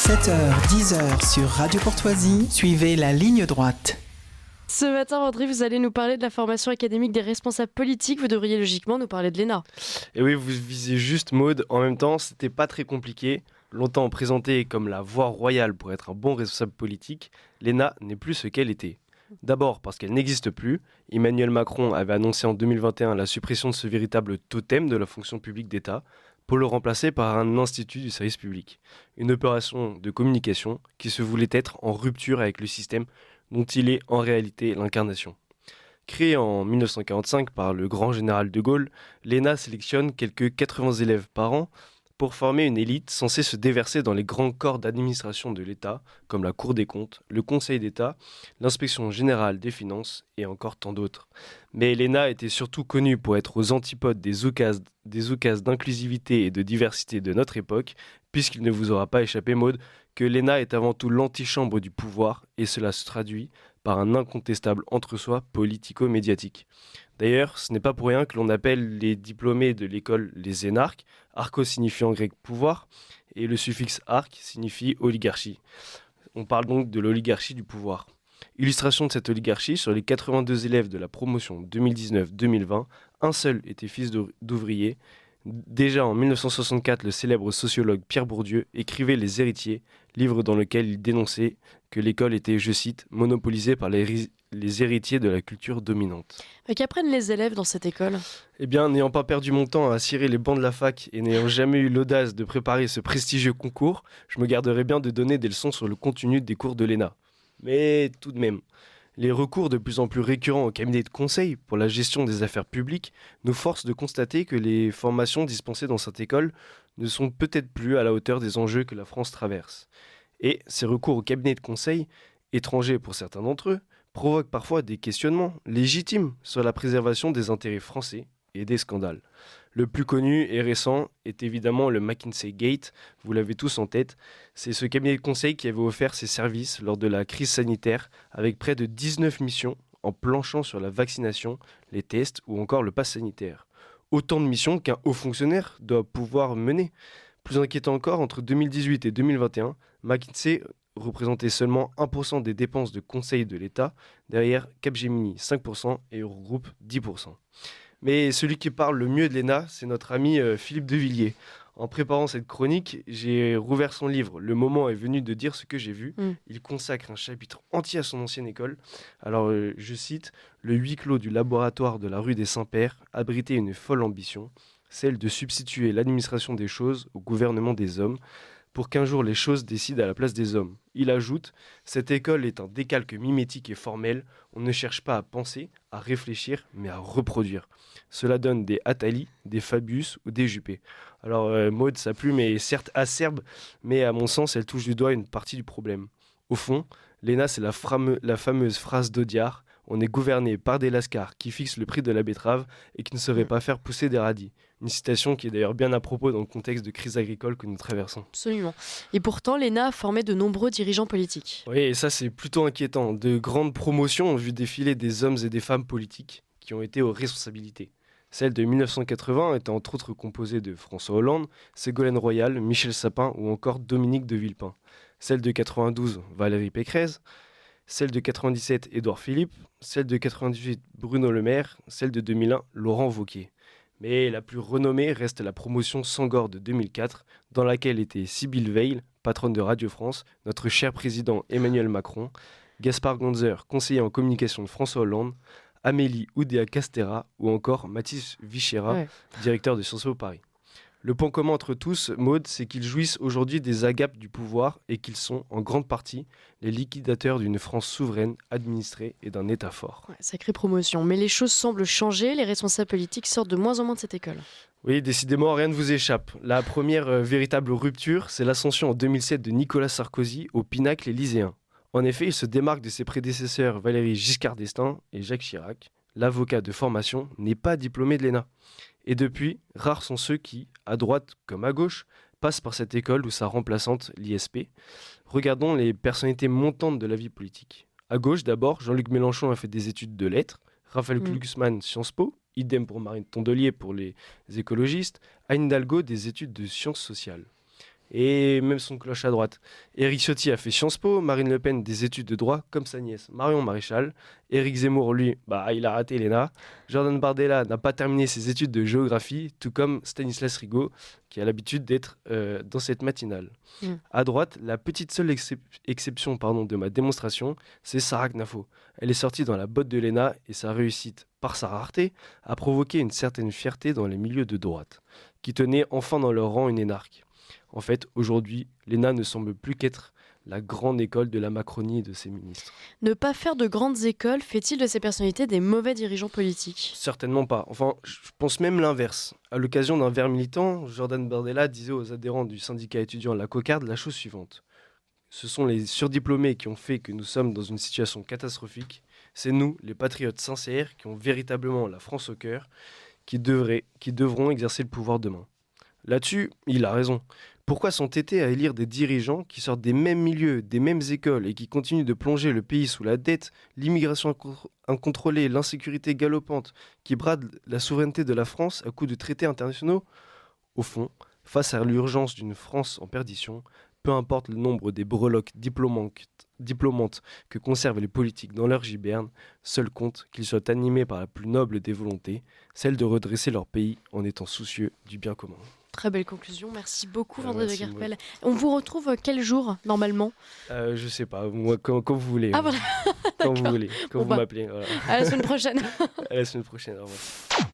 7h, 10h sur Radio Courtoisie, suivez la ligne droite. Ce matin, André, vous allez nous parler de la formation académique des responsables politiques. Vous devriez logiquement nous parler de l'ENA. Et oui, vous visez juste Maud. En même temps, c'était pas très compliqué. Longtemps présentée comme la voie royale pour être un bon responsable politique, l'ENA n'est plus ce qu'elle était. D'abord parce qu'elle n'existe plus. Emmanuel Macron avait annoncé en 2021 la suppression de ce véritable totem de la fonction publique d'État pour le remplacer par un institut du service public. Une opération de communication qui se voulait être en rupture avec le système dont il est en réalité l'incarnation. Créée en 1945 par le grand général de Gaulle, l'ENA sélectionne quelques 80 élèves par an pour former une élite censée se déverser dans les grands corps d'administration de l'État, comme la Cour des comptes, le Conseil d'État, l'Inspection générale des finances et encore tant d'autres. Mais l'ENA était surtout connue pour être aux antipodes des oukases d'inclusivité et de diversité de notre époque, puisqu'il ne vous aura pas échappé, Maud, que l'ENA est avant tout l'antichambre du pouvoir, et cela se traduit par un incontestable entre-soi politico-médiatique. D'ailleurs, ce n'est pas pour rien que l'on appelle les diplômés de l'école les énarques, archos signifie en grec pouvoir, et le suffixe arc signifie oligarchie. On parle donc de l'oligarchie du pouvoir. Illustration de cette oligarchie, sur les 82 élèves de la promotion 2019-2020, un seul était fils d'ouvrier. Déjà en 1964, le célèbre sociologue Pierre Bourdieu écrivait Les Héritiers, livre dans lequel il dénonçait que l'école était, je cite, monopolisée par les héritiers de la culture dominante. Mais qu'apprennent les élèves dans cette école ? Eh bien, n'ayant pas perdu mon temps à cirer les bancs de la fac et n'ayant jamais eu l'audace de préparer ce prestigieux concours, je me garderais bien de donner des leçons sur le contenu des cours de l'ENA. Mais tout de même, les recours de plus en plus récurrents au cabinet de conseil pour la gestion des affaires publiques nous forcent de constater que les formations dispensées dans cette école ne sont peut-être plus à la hauteur des enjeux que la France traverse. Et ces recours au cabinet de conseil, étrangers pour certains d'entre eux, provoquent parfois des questionnements légitimes sur la préservation des intérêts français et des scandales. Le plus connu et récent est évidemment le McKinsey Gate, vous l'avez tous en tête. C'est ce cabinet de conseil qui avait offert ses services lors de la crise sanitaire avec près de 19 missions en planchant sur la vaccination, les tests ou encore le pass sanitaire. Autant de missions qu'un haut fonctionnaire doit pouvoir mener. Plus inquiétant encore, entre 2018 et 2021, McKinsey représentait seulement 1% des dépenses de conseil de l'État, derrière Capgemini 5% et Eurogroupe 10%. Mais celui qui parle le mieux de l'ENA, c'est notre ami Philippe Devilliers. En préparant cette chronique, j'ai rouvert son livre. Le moment est venu de dire ce que j'ai vu. Il consacre un chapitre entier à son ancienne école. Alors, je cite, « Le huis clos du laboratoire de la rue des Saints-Pères abritait une folle ambition, celle de substituer l'administration des choses au gouvernement des hommes, pour qu'un jour les choses décident à la place des hommes. » Il ajoute « Cette école est un décalque mimétique et formel. On ne cherche pas à penser, à réfléchir, mais à reproduire. Cela donne des Attali, des Fabius ou des Juppé. » Alors Maud, sa plume est certes acerbe, mais à mon sens, elle touche du doigt une partie du problème. Au fond, l'ENA, c'est la fameuse phrase d'Audiard. On est gouverné par des lascars qui fixent le prix de la betterave et qui ne sauraient pas faire pousser des radis. Une citation qui est d'ailleurs bien à propos dans le contexte de crise agricole que nous traversons. Absolument. Et pourtant, l'ENA a formé de nombreux dirigeants politiques. Oui, et ça c'est plutôt inquiétant. De grandes promotions ont vu défiler des hommes et des femmes politiques qui ont été aux responsabilités. Celle de 1980 était entre autres composée de François Hollande, Ségolène Royal, Michel Sapin ou encore Dominique de Villepin. Celle de 92, Valérie Pécresse. Celle de 97, Édouard Philippe. Celle de 98, Bruno Le Maire. Celle de 2001, Laurent Wauquiez. Mais la plus renommée reste la promotion Sangor de 2004, dans laquelle étaient Sybille Veil, patronne de Radio France, notre cher président Emmanuel Macron, Gaspard Gonzer, conseiller en communication de François Hollande, Amélie Oudéa-Castéra ou encore Mathis Vichera, directeur de Sciences Po Paris. Le point commun entre tous, Maud, c'est qu'ils jouissent aujourd'hui des agapes du pouvoir et qu'ils sont, en grande partie, les liquidateurs d'une France souveraine, administrée et d'un État fort. Ouais, sacrée promotion. Mais les choses semblent changer. Les responsables politiques sortent de moins en moins de cette école. Oui, décidément, rien ne vous échappe. La première véritable rupture, c'est l'ascension en 2007 de Nicolas Sarkozy au pinacle élyséen. En effet, il se démarque de ses prédécesseurs Valéry Giscard d'Estaing et Jacques Chirac. L'avocat de formation n'est pas diplômé de l'ENA. Et depuis, rares sont ceux qui, à droite comme à gauche, passent par cette école ou sa remplaçante, l'ISP. Regardons les personnalités montantes de la vie politique. À gauche, d'abord, Jean-Luc Mélenchon a fait des études de lettres, Raphaël Glucksmann, Sciences Po, idem pour Marine Tondelier pour les écologistes, Anne Hidalgo des études de sciences sociales. et même son cloche à droite. Éric Ciotti a fait Sciences Po, Marine Le Pen des études de droit, comme sa nièce Marion Maréchal. Éric Zemmour, lui, il a raté l'ENA. Jordan Bardella n'a pas terminé ses études de géographie, tout comme Stanislas Rigaud, qui a l'habitude d'être dans cette matinale. À droite, la petite seule exception de ma démonstration, c'est Sarah Knafo. Elle est sortie dans la botte de l'ENA et sa réussite, par sa rareté, a provoqué une certaine fierté dans les milieux de droite, qui tenaient enfin dans leur rang une énarque. En fait, aujourd'hui, l'ENA ne semble plus qu'être la grande école de la Macronie et de ses ministres. Ne pas faire de grandes écoles fait-il de ces personnalités des mauvais dirigeants politiques ? Certainement pas. Enfin, je pense même l'inverse. À l'occasion d'un verre militant, Jordan Bardella disait aux adhérents du syndicat étudiant La Cocarde la chose suivante. Ce sont les surdiplômés qui ont fait que nous sommes dans une situation catastrophique. C'est nous, les patriotes sincères, qui ont véritablement la France au cœur, qui devront exercer le pouvoir demain. Là-dessus, il a raison. Pourquoi s'entêter à élire des dirigeants qui sortent des mêmes milieux, des mêmes écoles et qui continuent de plonger le pays sous la dette, l'immigration incontrôlée, l'insécurité galopante, qui bradent la souveraineté de la France à coups de traités internationaux ? Au fond, face à l'urgence d'une France en perdition, peu importe le nombre des breloques diplômantes que conservent les politiques dans leur giberne, seul compte qu'ils soient animés par la plus noble des volontés, celle de redresser leur pays en étant soucieux du bien commun. Très belle conclusion, merci beaucoup Vendredi de Garpel. On vous retrouve quel jour normalement ? Je sais pas, moi quand vous voulez. Ah voilà, quand vous voulez, quand vous m'appelez. Voilà. À la semaine prochaine. À la semaine prochaine, au revoir.